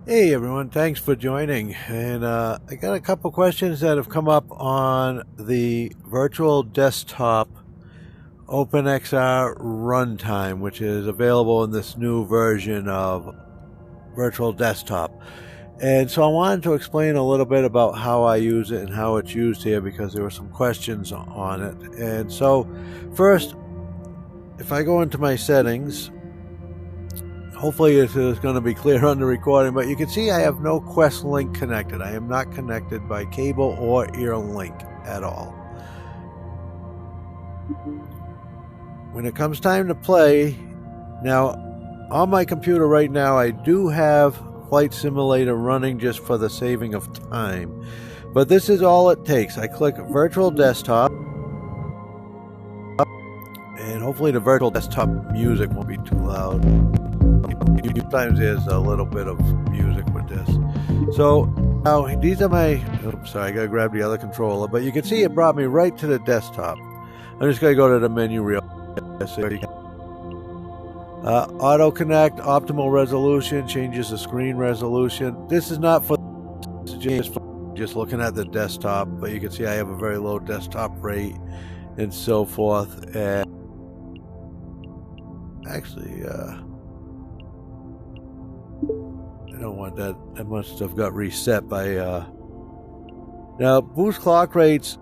Hey everyone, thanks for joining. And I got a couple questions that have come up on the Virtual Desktop OpenXR Runtime, which is available in this new version of Virtual Desktop. And so I wanted to explain a little bit about how I use it and how it's used here, because there were some questions on it. And so first, if I go into my settings, hopefully this is going to be clear on the recording, but you can see I have no Quest link connected. I am not connected by cable or ear link at all. When it comes time to play, now on my computer right now I do have Flight Simulator running just for the saving of time, but this is all it takes. I click Virtual Desktop, and hopefully the Virtual Desktop music won't be too loud. Sometimes there's a little bit of music with this. So now these are my, oops, sorry, I gotta grab the other controller, but you can see it brought me right to the desktop. I'm just gonna go to the menu real quick. Auto connect, optimal resolution, changes the screen resolution. This is not for just looking at the desktop, but you can see I have a very low desktop rate and so forth. And actually, I don't want that. That must have got reset by now boost clock rates.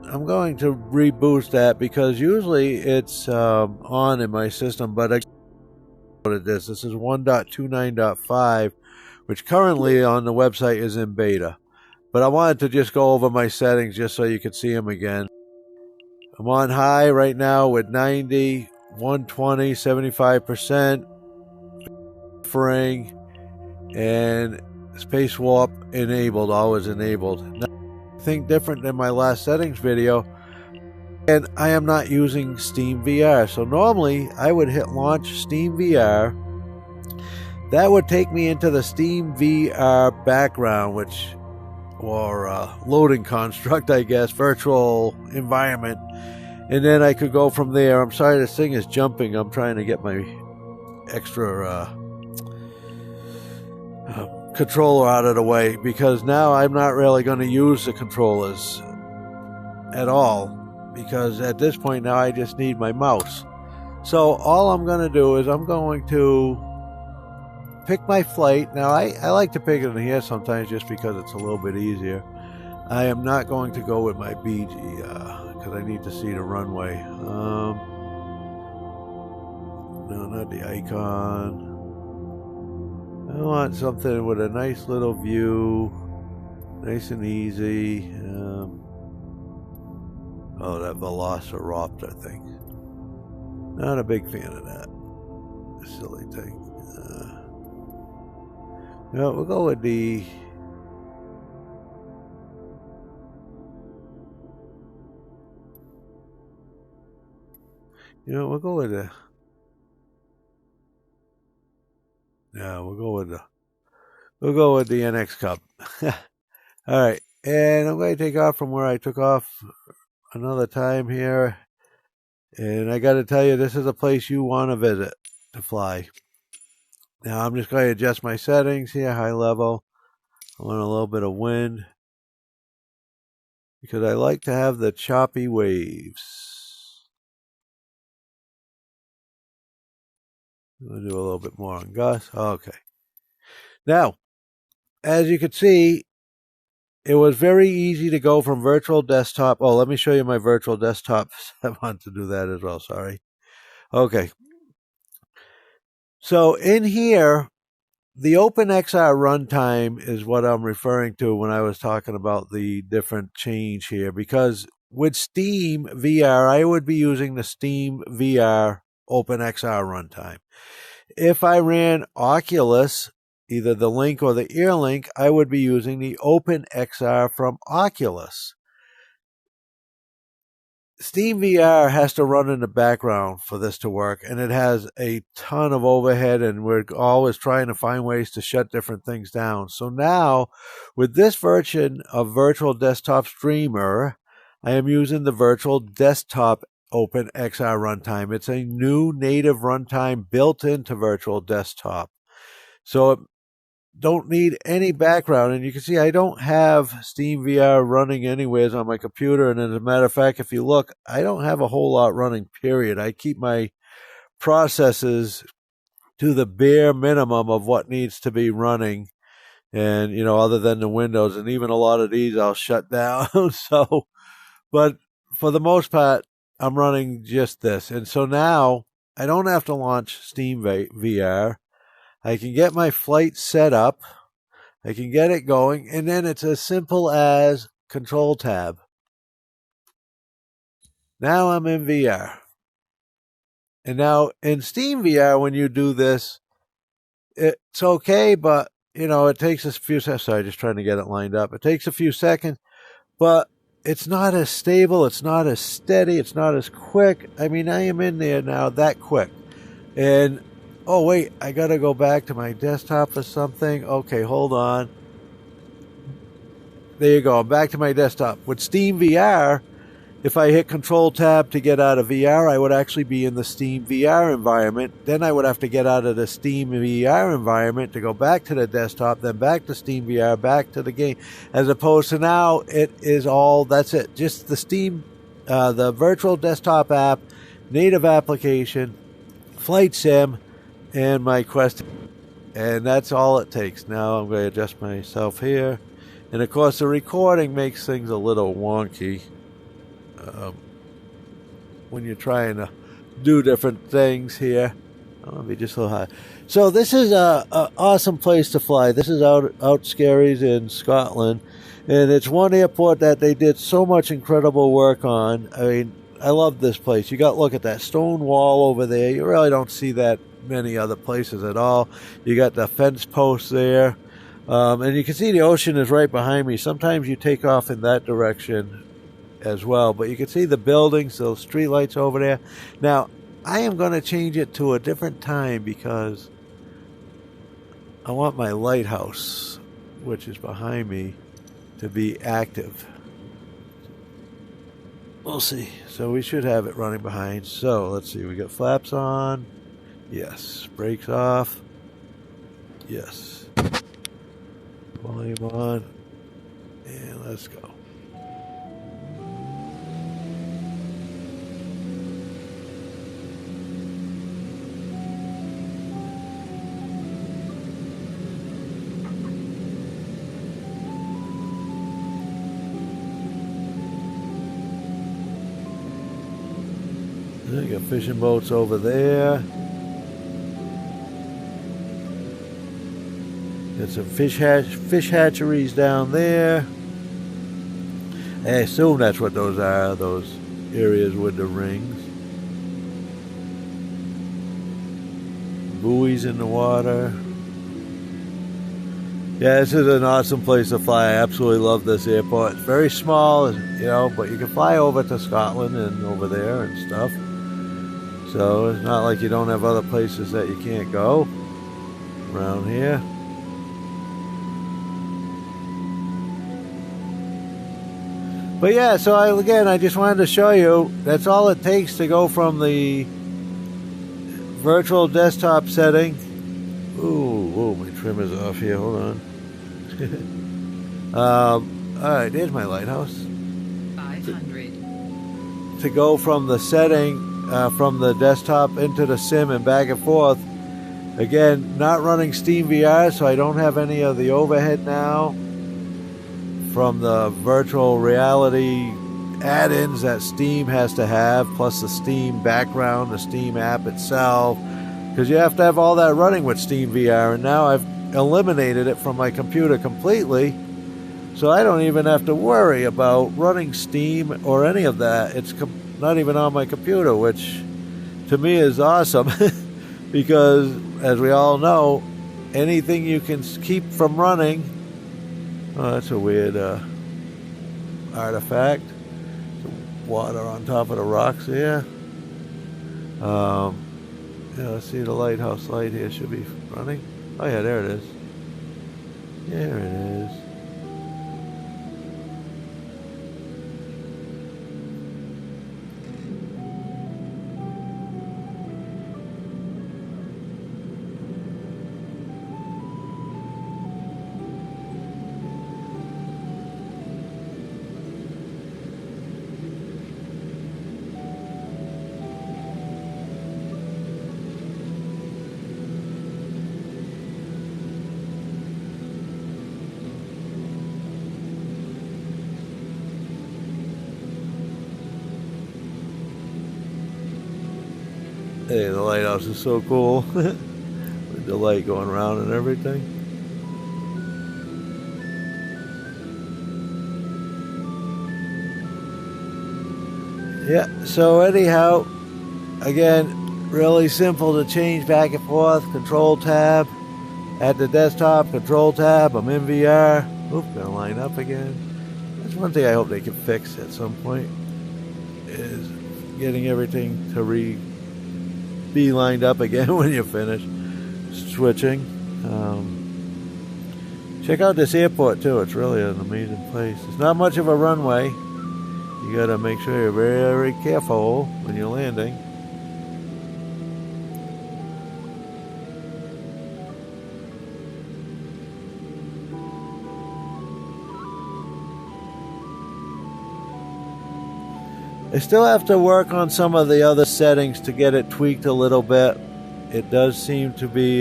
I'm going to reboost that because usually it's on in my system, but I loaded this. This is 1.29.5, which currently on the website is in beta. But I wanted to just go over my settings just so you could see them again. I'm on high right now with 90, 120, 75%, frame, and space warp enabled, always enabled. Nothing different than my last settings video, and I am not using SteamVR. So normally I would hit launch SteamVR. That would take me into the SteamVR background, or loading construct, I guess, virtual environment, and then I could go from there. I'm sorry, this thing is jumping. I'm trying to get my extra controller out of the way, because now I'm not really going to use the controllers at all, because at this point now I just need my mouse. So all I'm going to do is I'm going to pick my flight. Now I like to pick it in here sometimes just because it's a little bit easier. I am not going to go with my BG because I need to see the runway. No, not the icon. I want something with a nice little view, nice and easy. Oh, that Velociraptor thing. Not a big fan of that silly thing. No, we'll go with the... we'll go with the... Yeah, we'll go with the NX Cup. All right, and I'm going to take off from where I took off another time here. And I got to tell you, this is a place you want to visit to fly. Now I'm just going to adjust my settings here, high level. I want a little bit of wind, because I like to have the choppy waves. We'll do a little bit more on Gus. Okay. Now, as you can see, it was very easy to go from Virtual Desktop. Oh, let me show you my Virtual Desktop. I want to do that as well. Sorry. Okay. So in here, the OpenXR runtime is what I'm referring to when I was talking about the different change here, because with SteamVR, I would be using the SteamVR OpenXR runtime. If I ran Oculus, either the link or the ear link, I would be using the OpenXR from Oculus. SteamVR has to run in the background for this to work, and it has a ton of overhead, and we're always trying to find ways to shut different things down. So now, with this version of Virtual Desktop Streamer, I am using the Virtual Desktop OpenXR runtime. It's a new native runtime built into Virtual Desktop. So don't need any background. And you can see I don't have SteamVR running anyways on my computer. And as a matter of fact, if you look, I don't have a whole lot running, period. I keep my processes to the bare minimum of what needs to be running. And, you know, other than the Windows, and even a lot of these I'll shut down. So, but for the most part, I'm running just this. And so now I don't have to launch SteamVR. I can get my flight set up. I can get it going. And then it's as simple as Control Tab. Now I'm in VR. And now in SteamVR, when you do this, it's okay, but, you know, it takes a few seconds. Sorry, just trying to get it lined up. It takes a few seconds, but it's not as stable. It's not as steady. It's not as quick. I mean, I am in there now that quick. And, oh, wait, I got to go back to my desktop for something. Okay, hold on. There you go. I'm back to my desktop. With SteamVR, if I hit Control Tab to get out of VR, I would actually be in the SteamVR environment. Then I would have to get out of the SteamVR environment to go back to the desktop, then back to SteamVR, back to the game. As opposed to now, it is all, that's it. Just the virtual desktop app, native application, flight sim, and my Quest. And that's all it takes. Now I'm going to adjust myself here. And of course, the recording makes things a little wonky. When you're trying to do different things here. I'm going to be just a little high. So this is a awesome place to fly. This is out Skerries in Scotland. And it's one airport that they did so much incredible work on. I mean, I love this place. You got to look at that stone wall over there. You really don't see that many other places at all. You got the fence post there. And you can see the ocean is right behind me. Sometimes you take off in that direction as well, but you can see the buildings, those street lights over there. Now, I am going to change it to a different time because I want my lighthouse, which is behind me, to be active. We'll see. So we should have it running behind. So let's see. We got flaps on. Yes. Brakes off. Yes. Volume on. And let's go. You got fishing boats over there. Got some fish hatcheries down there. I assume that's what those are, those areas with the rings. Buoys in the water. Yeah, this is an awesome place to fly. I absolutely love this airport. It's very small, you know, but you can fly over to Scotland and over there and stuff. So it's not like you don't have other places that you can't go around here. But yeah, so I just wanted to show you, that's all it takes to go from the virtual desktop setting. Ooh, my trimmer's off here, hold on. Alright, there's my lighthouse. 500. To go from the setting, from the desktop into the sim and back and forth. Again, not running SteamVR, so I don't have any of the overhead now from the virtual reality add-ins that Steam has to have, plus the Steam background, the Steam app itself, because you have to have all that running with SteamVR, and now I've eliminated it from my computer completely, so I don't even have to worry about running Steam or any of that. It's not even on my computer, which to me is awesome because, as we all know, anything you can keep from running. Oh, that's a weird artifact. Some water on top of the rocks here. Yeah, let's see, the lighthouse light here should be running. Oh yeah, there it is. There it is. Hey, the lighthouse is so cool. With the light going around and everything. Yeah, so anyhow, again, really simple to change back and forth. Control tab. At the desktop, control tab. I'm in VR. Oop, gonna line up again. That's one thing I hope they can fix at some point, is getting everything to be lined up again when you finish switching. Check out this airport too. It's really an amazing place. It's not much of a runway. You gotta make sure you're very careful when you're landing. I still have to work on some of the other settings to get it tweaked a little bit. It does seem to be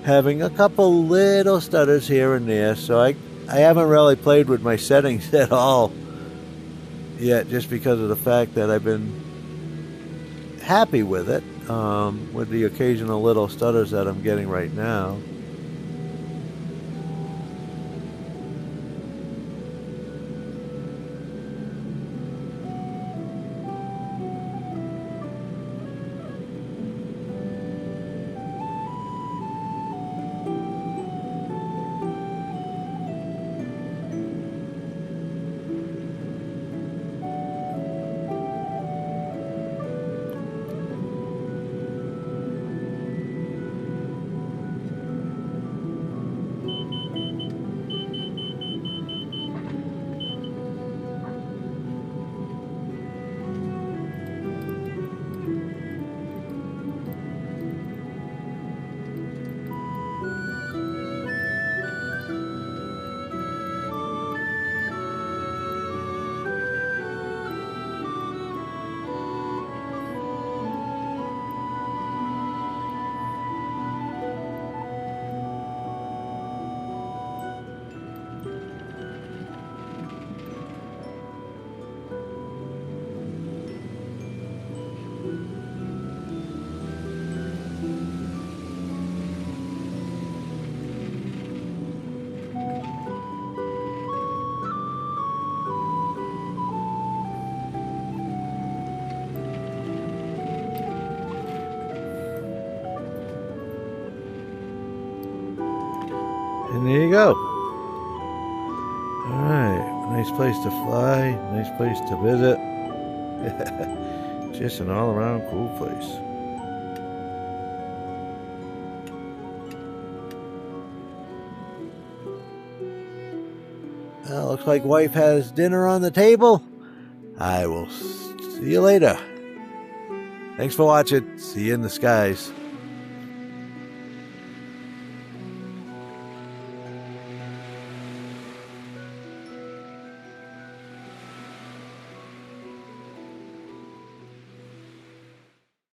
having a couple little stutters here and there, so I haven't really played with my settings at all yet, just because of the fact that I've been happy with it, with the occasional little stutters that I'm getting right now. And there you go. Alright, nice place to fly, nice place to visit. Just an all-around cool place. Looks like wife has dinner on the table. I will see you later. Thanks for watching. See you in the skies.